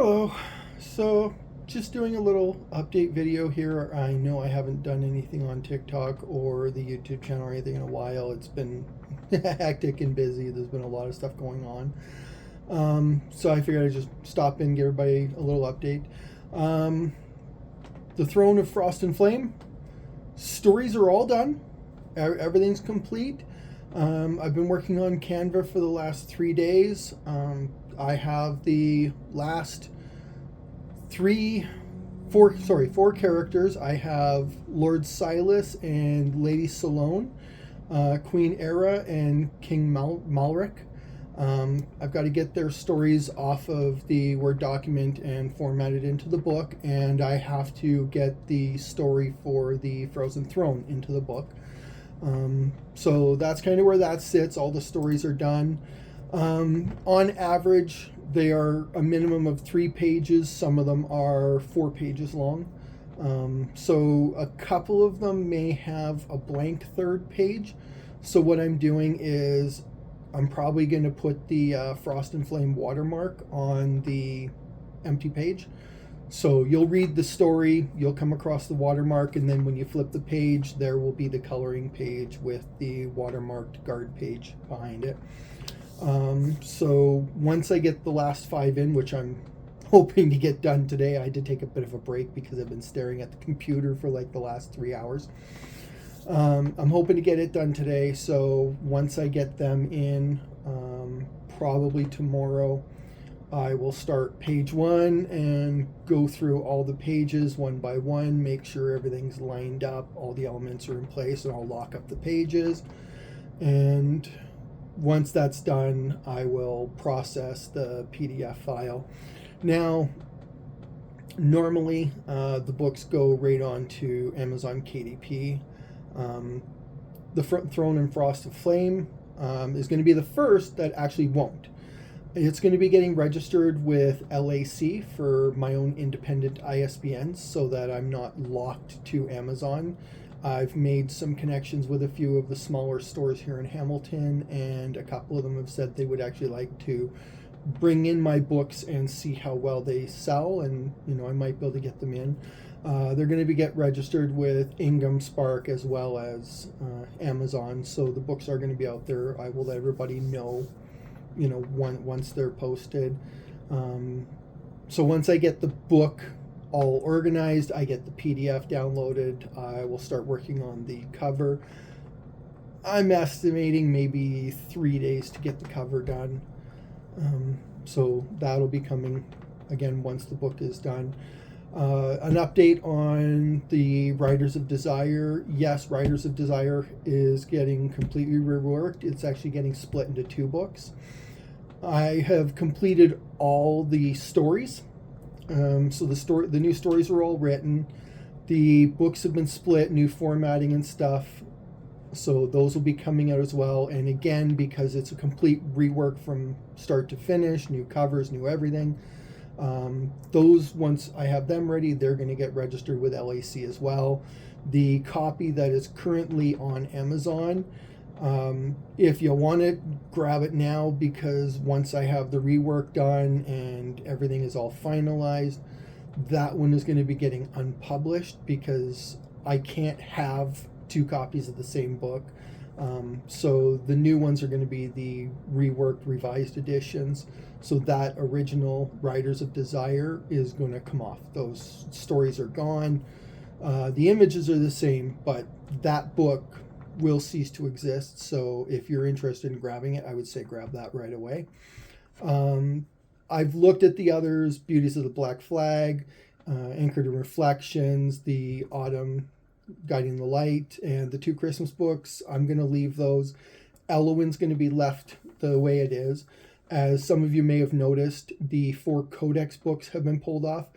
Hello. So, just doing a little update video here. I know I haven't done anything on TikTok or the YouTube channel or anything in a while. It's been hectic and busy. There's been a lot of stuff going on. So I figured I'd just stop in, give everybody a little update. Um, the Throne of Frost and Flame stories are all done. Everything's complete. I've been working on Canva for the last 3 days. I have the last four characters. I have Lord Silas and Lady Salone, Queen Era and King Malric. I've got to get their stories off of the Word document and formatted into the book, and I have to get the story for the Frozen Throne into the book. So that's kind of where that sits. All the stories are done. On average, they are a minimum of 3 pages. Some of them are 4 pages long. So a couple of them may have a blank third page. So what I'm doing is I'm probably going to put the Frost and Flame watermark on the empty page. So you'll read the story, you'll come across the watermark, and then when you flip the page, there will be the coloring page with the watermarked guard page behind it. So once I get the last 5 in, which I'm hoping to get done today, I had to take a bit of a break because I've been staring at the computer for like the last 3 hours. I'm hoping to get it done today, so once I get them in, probably tomorrow, I will start page 1 and go through all the pages one by one, make sure everything's lined up, all the elements are in place, and I'll lock up the pages. And once that's done, I will process the PDF file. Now, normally the books go right on to Amazon KDP. The Throne and Frost of Flame is going to be the first that actually won't. It's going to be getting registered with LAC for my own independent ISBNs so that I'm not locked to Amazon. I've made some connections with a few of the smaller stores here in Hamilton, and a couple of them have said they would actually like to bring in my books and see how well they sell, and I might be able to get them in. They're going to be get registered with Ingham Spark as well as Amazon, so the books are going to be out there. I will let everybody know once they're posted. So once I get the book all organized, I get the PDF downloaded, I will start working on the cover. I'm estimating maybe 3 days to get the cover done. So that'll be coming again once the book is done. An update on the Riders of Desire. Yes, Riders of Desire is getting completely reworked. It's actually getting split into 2 books. I have completed all the stories. So the new stories are all written. The books have been split, new formatting and stuff. So those will be coming out as well. And again, because it's a complete rework from start to finish, new covers, new everything. Those, once I have them ready, they're going to get registered with LAC as well. The copy that is currently on Amazon, if you want it, grab it now, because once I have the rework done and everything is all finalized, that one is going to be getting unpublished because I can't have 2 copies of the same book. So the new ones are going to be the reworked, revised editions. So that original Riders of Desire is going to come off. Those stories are gone. The images are the same, but that book will cease to exist. So if you're interested in grabbing it, I would say grab that right away. I've looked at the others: Beauties of the Black Flag, Anchored in Reflections, the Autumn Guiding the Light, and the 2 Christmas books. I'm going to leave those. Elowin's going to be left the way it is. As some of you may have noticed, the 4 Codex books have been pulled off.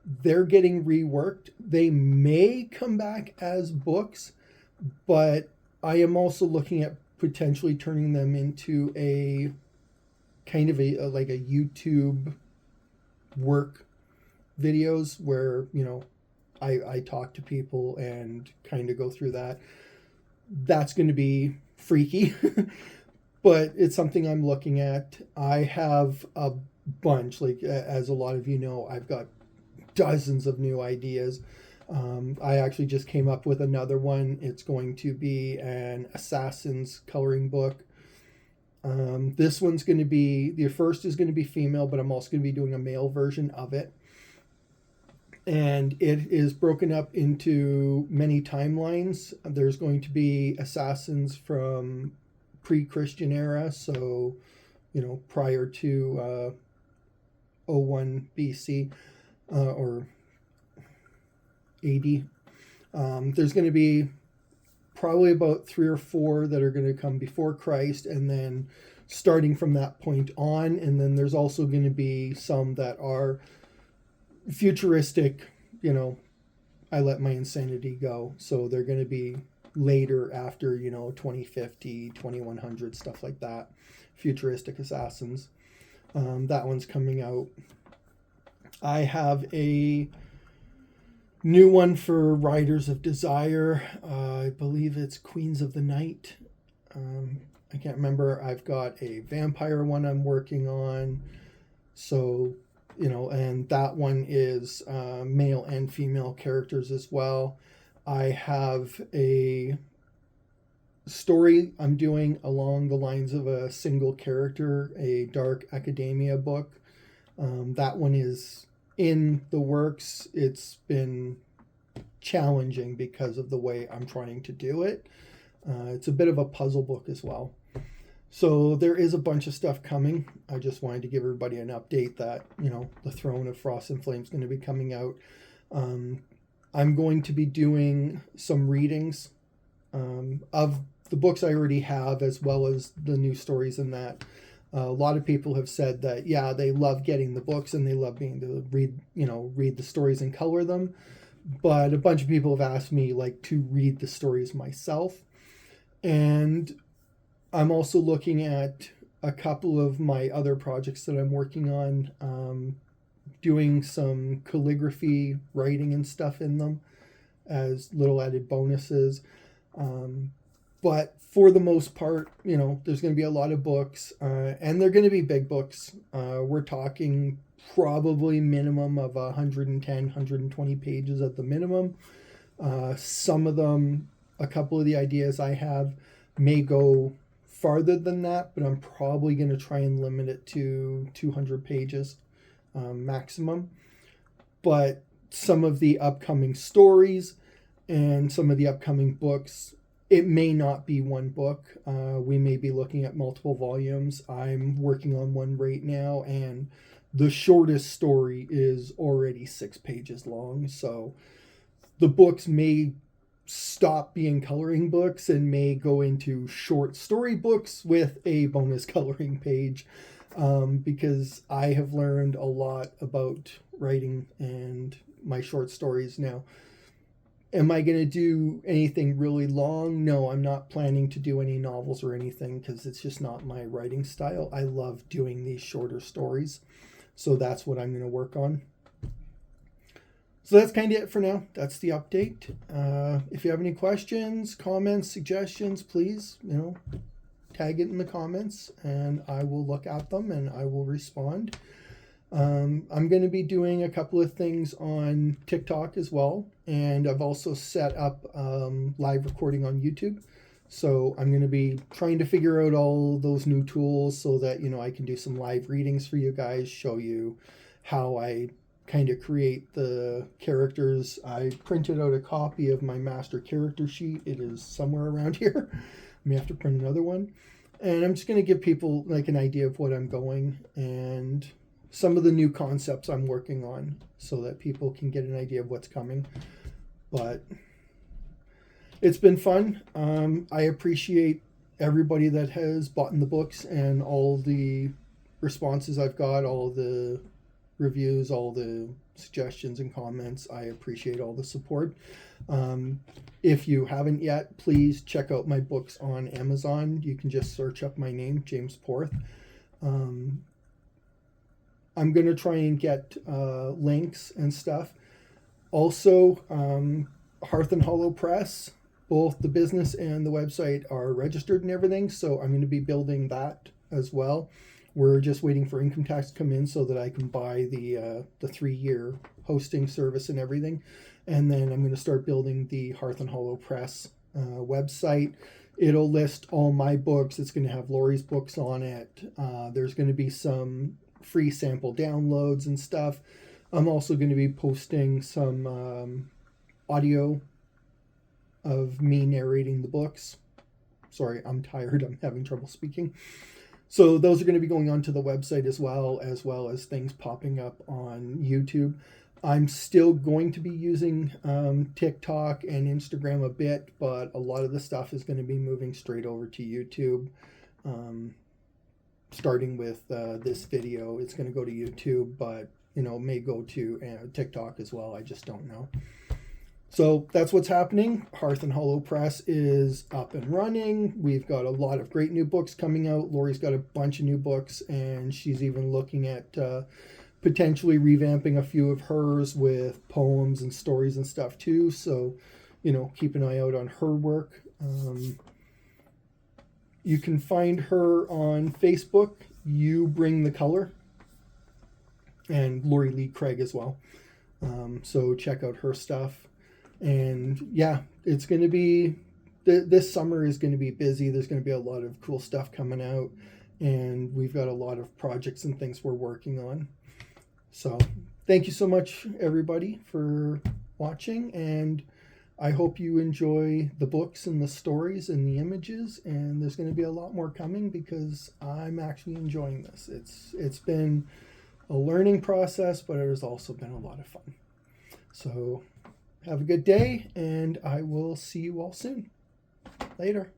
They're getting reworked. They may come back as books, but I am also looking at potentially turning them into a kind of a like a YouTube work videos where I talk to people and kind of go through that. That's going to be freaky, but it's something I'm looking at. I have a bunch. Like, as a lot of you know, I've got dozens of new ideas. I actually just came up with another one. It's going to be an Assassin's coloring book. This one's going to be, the first is going to be female, but I'm also going to be doing a male version of it. And it is broken up into many timelines. There's going to be assassins from pre-Christian era, so, prior to 01 BC or AD. There's going to be probably about 3 or 4 that are going to come before Christ, and then starting from that point on. And then there's also going to be some that are futuristic, I let my insanity go. So they're going to be later, after, 2050, 2100, stuff like that. Futuristic assassins. That one's coming out. I have a new one for Riders of Desire. I believe it's Queens of the Night. I can't remember. I've got a vampire one I'm working on. So, and that one is male and female characters as well. I have a story I'm doing along the lines of a single character, a dark academia book. That one is in the works. It's been challenging because of the way I'm trying to do it. It's a bit of a puzzle book as well. So there is a bunch of stuff coming. I just wanted to give everybody an update that, the Throne of Frost and Flame is going to be coming out. I'm going to be doing some readings of the books I already have, as well as the new stories in that. A lot of people have said that, yeah, they love getting the books and they love being able to read the stories and color them. But a bunch of people have asked me to read the stories myself. And I'm also looking at a couple of my other projects that I'm working on, doing some calligraphy, writing and stuff in them as little added bonuses. But for the most part, there's going to be a lot of books, and they're going to be big books. We're talking probably minimum of 110, 120 pages at the minimum. Some of them, a couple of the ideas I have may go farther than that, but I'm probably going to try and limit it to 200 pages maximum. But some of the upcoming stories and some of the upcoming books, it may not be one book. We may be looking at multiple volumes. I'm working on one right now, and the shortest story is already 6 pages long. So the books may stop being coloring books and may go into short story books with a bonus coloring page, because I have learned a lot about writing and my short stories now. Am I going to do anything really long? No, I'm not planning to do any novels or anything, because it's just not my writing style. I love doing these shorter stories. So that's what I'm going to work on. So that's kind of it for now. That's the update. If you have any questions, comments, suggestions, please, tag it in the comments and I will look at them and I will respond. I'm going to be doing a couple of things on TikTok as well. And I've also set up live recording on YouTube. So I'm going to be trying to figure out all those new tools so that, I can do some live readings for you guys, show you how I kind of create the characters. I printed out a copy of my master character sheet. It is somewhere around here. I may have to print another one. And I'm just going to give people an idea of what I'm going and some of the new concepts I'm working on so that people can get an idea of what's coming. But it's been fun. I appreciate everybody that has bought in the books and all the responses I've got, all the reviews, all the suggestions and comments. I appreciate all the support. If you haven't yet, please check out my books on Amazon. You can just search up my name, James Porth. I'm going to try and get links and stuff. Also, Hearth and Hollow Press, both the business and the website are registered and everything, so I'm going to be building that as well. We're just waiting for income tax to come in so that I can buy the 3-year hosting service and everything. And then I'm going to start building the Hearth and Hollow Press website. It'll list all my books. It's going to have Lori's books on it. There's going to be some free sample downloads and stuff. I'm also going to be posting some audio of me narrating the books. Sorry, I'm tired. I'm having trouble speaking. So those are going to be going onto the website as well as things popping up on YouTube. I'm still going to be using TikTok and Instagram a bit, but a lot of the stuff is going to be moving straight over to YouTube. Starting with this video, it's going to go to YouTube, but may go to TikTok as well. I just don't know. So that's what's happening. Hearth and Hollow Press is up and running. We've got a lot of great new books coming out. Lori's got a bunch of new books, and she's even looking at potentially revamping a few of hers with poems and stories and stuff too. So, keep an eye out on her work. You can find her on Facebook, You Bring the Color, and Lori Lee Craig as well. So check out her stuff. And yeah, it's going to be, this summer is going to be busy. There's going to be a lot of cool stuff coming out, and we've got a lot of projects and things we're working on. So thank you so much, everybody, for watching, and I hope you enjoy the books and the stories and the images, and there's going to be a lot more coming because I'm actually enjoying this. It's been a learning process, but it has also been a lot of fun. So have a good day, and I will see you all soon. Later.